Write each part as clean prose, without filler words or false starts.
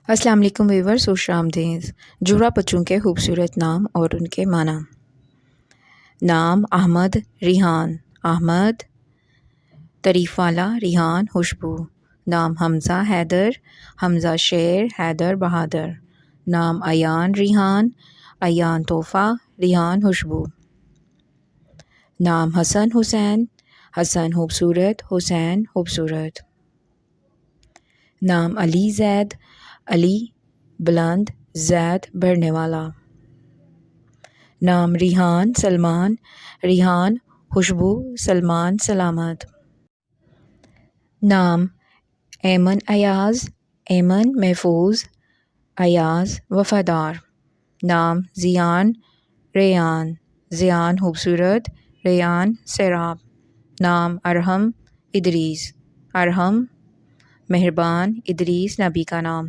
السلام علیکم ویورز، خوش آمدید۔ جوڑا بچوں کے خوبصورت نام اور ان کے معنی۔ نام احمد ریحان، احمد تعریف والا، ریحان خوشبو۔ نام حمزہ حیدر، حمزہ شیر، حیدر بہادر۔ نام ایان ریحان، ایان تحفہ، ریحان خوشبو۔ نام حسن حسین، حسن خوبصورت، حسین خوبصورت۔ نام علی زید، علی بلند، زید بڑھنے والا۔ نام ریحان سلمان، ریحان خوشبو، سلمان سلامت۔ نام ایمن ایاز، ایمن محفوظ، ایاز وفادار۔ نام زیان ریان، زیان خوبصورت، ریان سیراب۔ نام ارحم ادریس، ارحم مہربان، ادریس نبی کا نام۔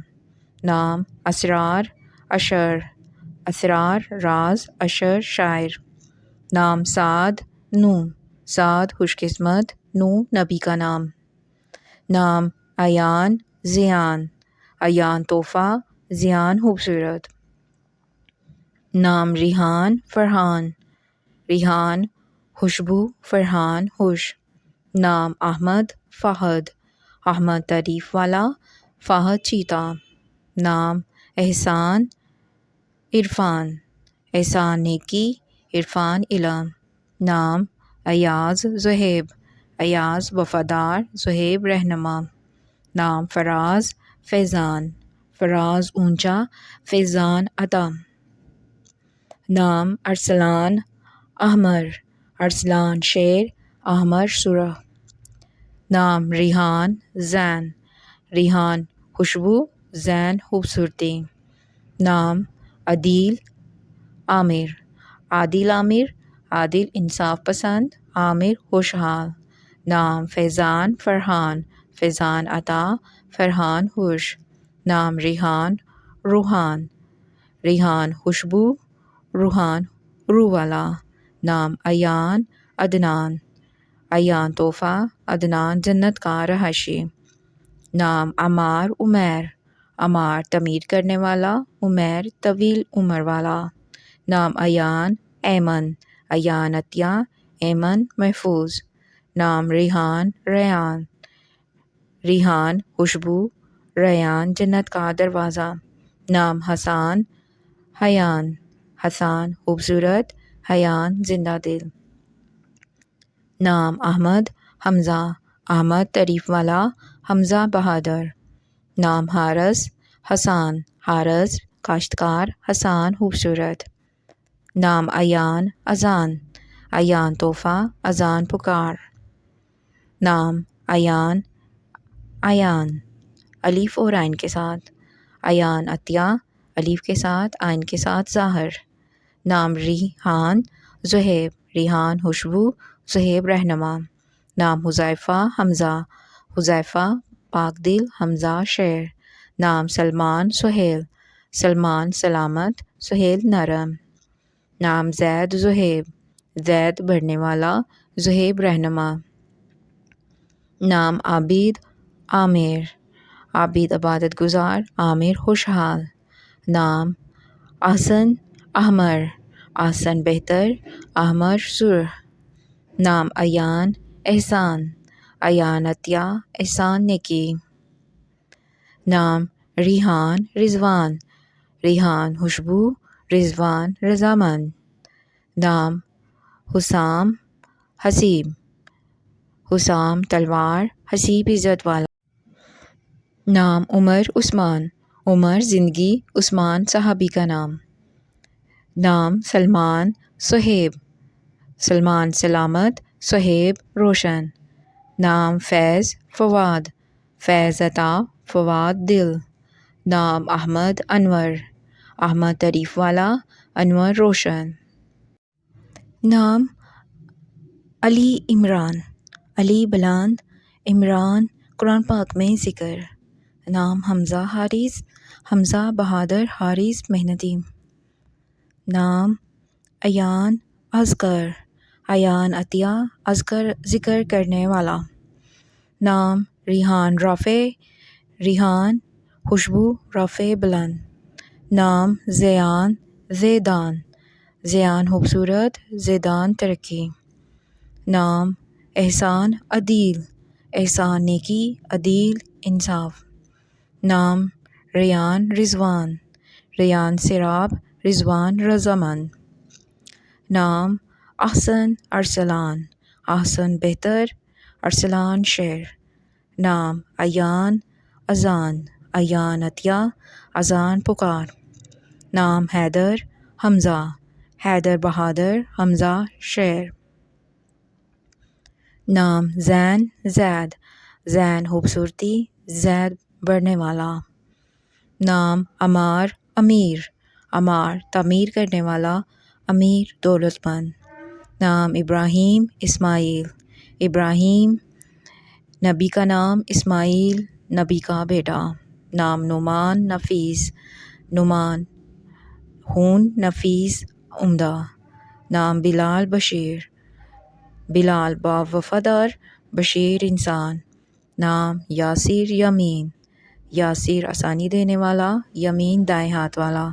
نام اسرار اشر، اسرار راز، اشر شاعر۔ نام سعد نوح، سعد خوش قسمت، نوح نبی کا نام۔ نام ایان زیان، ایان تحفہ، زیان خوبصورت۔ نام ریحان فرحان، ریحان خوشبو، فرحان خوش۔ نام احمد فہد، احمد تعریف والا، فہد چیتا۔ نام احسان عرفان، احسان نیکی، عرفان علم۔ نام ایاز زہیب، ایاز وفادار، زہیب رہنما۔ نام فراز فیضان، فراز اونچا، فیضان عطا۔ نام ارسلان احمر، ارسلان شیر، احمر سرخ۔ نام ریحان زین، ریحان خوشبو، زین خوبصورتی۔ نام عدیل عامر، عادل عامر، عادل انصاف پسند، عامر خوشحال۔ نام فیضان فرحان، فیضان عطا، فرحان خوش۔ نام ریحان روحان، ریحان خوشبو، روحان روح والا۔ نام ایان عدنان، ایان تحفہ، عدنان جنت کا رہائشی۔ نام عمار عمیر، عمار تعمیر کرنے والا، عمیر طویل عمر والا۔ نام ایان ایمن، ایان عطیہ، ایمن محفوظ۔ نام ریحان ریان، ریحان خوشبو، ریان جنت کا دروازہ۔ نام حسان حیان، حسان خوبصورت، حیان زندہ دل۔ نام احمد حمزہ، احمد تعریف والا، حمزہ بہادر۔ نام حارث حسان، حارث کاشتکار، حسان خوبصورت۔ نام ایان اذان، ایان تحفہ، اذان پکار۔ نام ایان ایان الف اور عین کے ساتھ، ایان عطیہ، الف کے ساتھ، عین کے ساتھ ظاہر۔ نام ریحان زہیب، ریحان خوشبو، زہیب رہنما۔ نام حذیفہ حمزہ، حذیفہ پاک دل، حمزہ شیر۔ نام سلمان سہیل، سلمان سلامت، سہیل نرم۔ نام زید زہیب، زید بڑھنے والا، زہیب رہنما۔ نام عابد عامر، عابد عبادت گزار، عامر خوشحال۔ نام احسن احمر، احسن بہتر، احمر سرخ۔ نام ایان احسان، ایان عطیہ، احسان نیکی۔ نام ریحان رضوان، ریحان خوشبو، رضوان رضامند۔ نام حسام حسیب، حسام تلوار، حسیب عزت والا۔ نام عمر عثمان، عمر زندگی، عثمان صحابی کا نام۔ نام سلمان صہیب، سلمان سلامت، صہیب روشن۔ نام فیض فواد، فیض عطا، فواد دل۔ نام احمد انور، احمد تعریف والا، انور روشن۔ نام علی عمران، علی بلند، عمران قرآن پاک میں ذکر۔ نام حمزہ حارث، حمزہ بہادر، حارث محنتی۔ نام ایان اذکر، ایان عطیہ، اذکر ذکر کرنے والا۔ نام ریحان رافع، ریحان خوشبو رفع بلند. نام زیان زیدان، زیان خوبصورت، زیدان ترقی. نام احسان عدیل، احسان نیکی، عدیل انصاف. نام ریان رضوان، ریان سراب، رضوان رضامند. نام احسن ارسلان، احسن بہتر، ارسلان شیر. نام ایان اذان، ایان عطیہ، اذان پکار. نام حیدر حمزہ، حیدر بہادر، حمزہ شیر. نام زین زید، زین خوبصورتی، زید بڑھنے والا. نام عمار امیر، عمار تعمیر کرنے والا، امیر دولت مند. نام ابراہیم اسماعیل، ابراہیم نبی کا نام، اسماعیل نبی کا بیٹا. نام نعمان نفیس، نعمان خون، نفیس عمدہ. نام بلال بشیر، بلال با وفادار، بشیر انسان. نام یاسر یمین، یاسر آسانی دینے والا، یمین دائیں ہاتھ والا.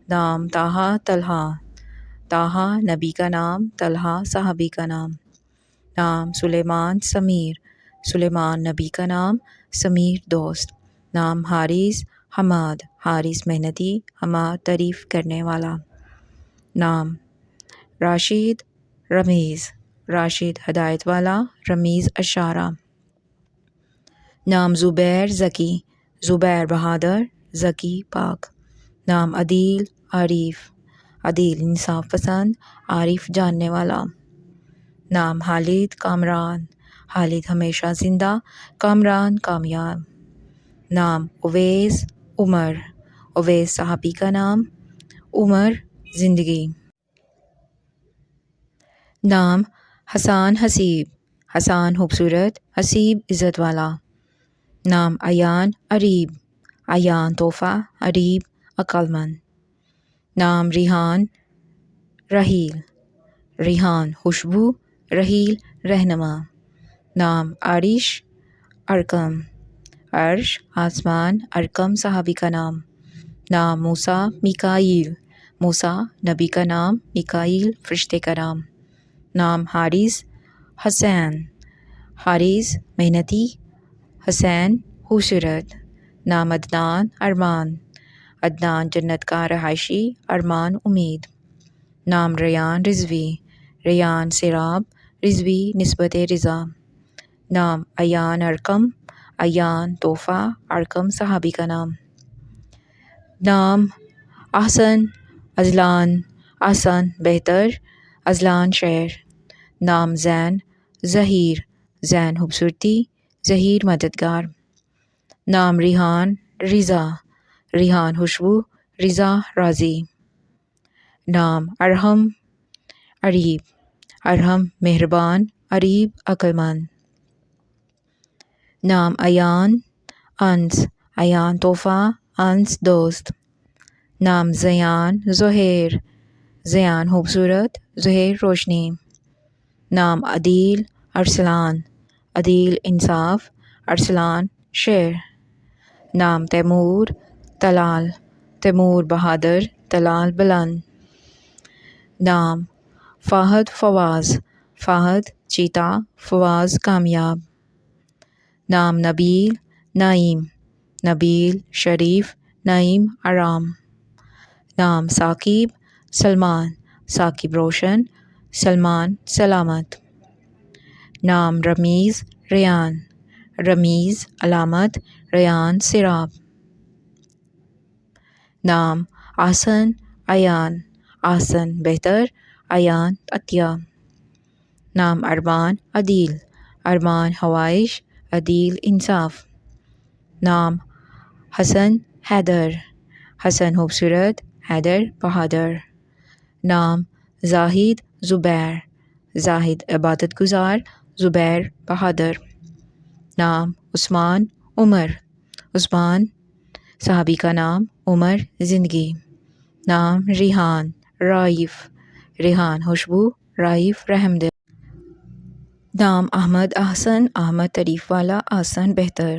نام طٰہٰ طلحہ، طٰہٰ نبی کا نام، طلحہ صحابی کا نام. نام سلیمان سمیر، سلیمان نبی کا نام، سمیر دوست. نام حارث حماد، حارث محنتی، حماد تعریف کرنے والا. نام راشد رمیز، راشد ہدایت والا، رمیز اشارہ. نام زبیر ذکی، زبیر بہادر، ذکی پاک. نام عدیل عارف، عدیل انصاف پسند، عارف جاننے والا. نام خالد کامران، خالد ہمیشہ زندہ، کامران کامیاب. نام اویس عمر، اویس صحابی کا نام، عمر زندگی. نام حسان حسیب، حسان خوبصورت، حسیب عزت والا. نام ایان اریب، ایان تحفہ، اریب عقل مند. نام ریحان رحیل، ریحان خوشبو، رحیل رہنما. نام عرش ارقم، عرش آسمان، ارقم صحابی کا نام. نام موسیٰ میکائیل، موسیٰ نبی کا نام، میکائیل فرشتے کا نام. نام حارث حسین، حارث محنتی، حسین خوبصورت. نام عدنان ارمان، عدنان جنت کا رہائشی، ارمان امید. نام ریان رضوی، ریان سراب، رضوی نسبت رضا. نام ایان ارقم، ایان تحفہ، ارقم صحابی کا نام. نام احسن اذلان، احسن بہتر، اذلان شیر. نام زین ظہیر، زین خوبصورتی، ظہیر مددگار. نام ریحان رضا، ریحان خوشبو، رضا راضی. نام ارحم اریب، ارحم مہربان، اریب عقل مند. نام ایان انس، ایان تحفہ، انس دوست. نام زیان زہیر، زیان خوبصورت، زہیر روشنی. نام عدیل ارسلان، عدیل انصاف، ارسلان شیر. نام تیمور طلال، تیمور بہادر، طلال بلند. نام فہد فواز، فہد چیتا، فواز کامیاب. نام نبیل نعیم، نبیل شریف، نعیم آرام. نام ثاقب سلمان، ثاقب روشن، سلمان سلامت. نام رمیز ریان، رمیز علامت، ریان سراب. نام احسن ایان، احسن بہتر، ایان عطیہ. نام ارمان عدیل، ارمان خواہش، عدیل انصاف. نام حسن حیدر، حسن خوبصورت، حیدر بہادر. نام زاہد زبیر، زاہد عبادت گزار، زبیر بہادر. نام عثمان عمر، عثمان صحابی کا نام، عمر زندگی. نام ریحان رائف، ریحان خوشبو، رائف رحمدل. نام احمد احسن، احمد تعریف والا، احسن بہتر.